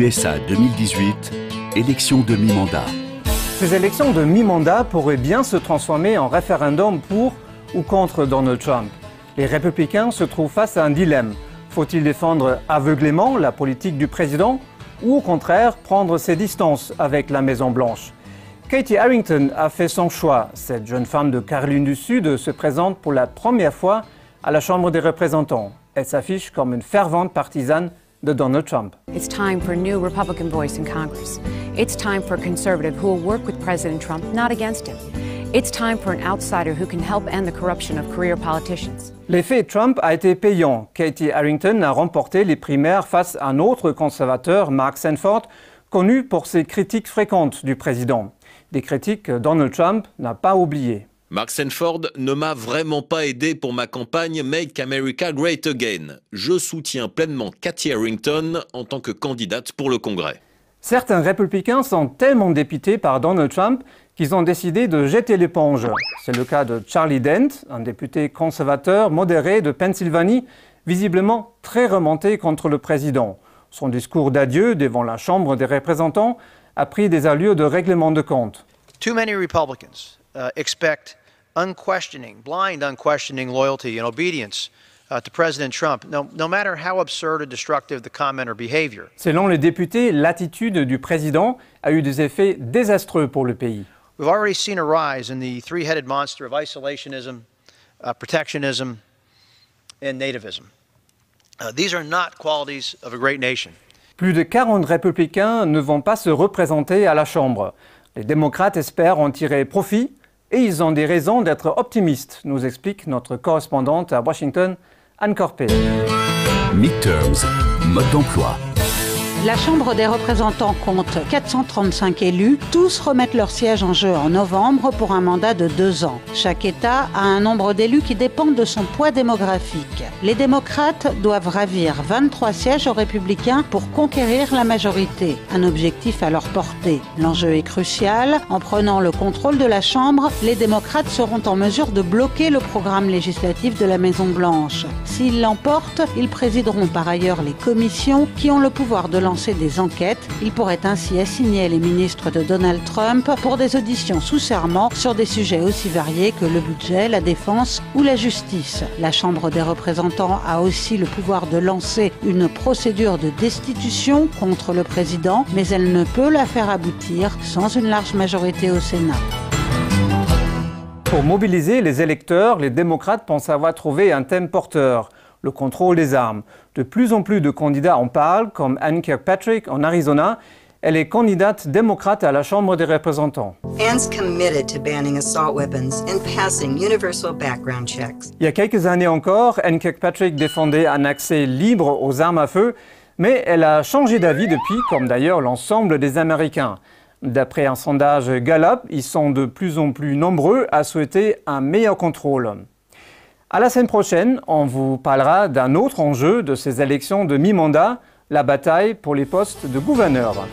USA 2018, élections de mi-mandat. Ces élections de mi-mandat pourraient bien se transformer en référendum pour ou contre Donald Trump. Les républicains se trouvent face à un dilemme. Faut-il défendre aveuglément la politique du président ou au contraire prendre ses distances avec la Maison-Blanche? Katie Harrington a fait son choix. Cette jeune femme de Caroline du Sud se présente pour la première fois à la Chambre des représentants. Elle s'affiche comme une fervente partisane de Donald Trump. It's time for a new Republican voice in Congress. It's time for a conservative who will work with President Trump, not against him. It's time for an outsider who can help end the corruption of career politicians. L'effet Trump a été payant. Katie Harrington a remporté les primaires face à un autre conservateur, Mark Sanford, connu pour ses critiques fréquentes du président. Des critiques que Donald Trump n'a pas oubliées. Mark Sanford ne m'a vraiment pas aidé pour ma campagne Make America Great Again. Je soutiens pleinement Katie Harrington en tant que candidate pour le Congrès. Certains républicains sont tellement dépités par Donald Trump qu'ils ont décidé de jeter l'éponge. C'est le cas de Charlie Dent, un député conservateur modéré de Pennsylvanie, visiblement très remonté contre le président. Son discours d'adieu devant la Chambre des représentants a pris des allures de règlement de compte. Too many Republicans expect blind unquestioning loyalty and obedience to President Trump, no matter how absurd or destructive the comment or behavior. Selon les députés, l'attitude du président a eu des effets désastreux pour le pays. We've already seen a rise in the three-headed monster of isolationism, protectionism, and nativism. These are not qualities of a great nation. Plus de 40 républicains ne vont pas se représenter à la Chambre. Les démocrates espèrent en tirer profit et ils ont des raisons d'être optimistes, nous explique notre correspondante à Washington, Anne Corpé. Midterms, mode d'emploi. La Chambre des représentants compte 435 élus. Tous remettent leur siège en jeu en novembre pour un mandat de 2 ans. Chaque État a un nombre d'élus qui dépend de son poids démographique. Les démocrates doivent ravir 23 sièges aux républicains pour conquérir la majorité. Un objectif à leur portée. L'enjeu est crucial. En prenant le contrôle de la Chambre, les démocrates seront en mesure de bloquer le programme législatif de la Maison-Blanche. S'ils l'emportent, ils présideront par ailleurs les commissions qui ont le pouvoir de lancer des enquêtes. Ils pourraient ainsi assigner les ministres de Donald Trump pour des auditions sous serment sur des sujets aussi variés que le budget, la défense ou la justice. La Chambre des représentants a aussi le pouvoir de lancer une procédure de destitution contre le président, mais elle ne peut la faire aboutir sans une large majorité au Sénat. Pour mobiliser les électeurs, les démocrates pensent avoir trouvé un thème porteur, le contrôle des armes. De plus en plus de candidats en parlent, comme Ann Kirkpatrick en Arizona. Elle est candidate démocrate à la Chambre des représentants. Ann's committed to banning assault weapons and passing universal background checks. Il y a quelques années encore, Ann Kirkpatrick défendait un accès libre aux armes à feu, mais elle a changé d'avis depuis, comme d'ailleurs l'ensemble des Américains. D'après un sondage Gallup, ils sont de plus en plus nombreux à souhaiter un meilleur contrôle. À la semaine prochaine, on vous parlera d'un autre enjeu de ces élections de mi-mandat, la bataille pour les postes de gouverneur.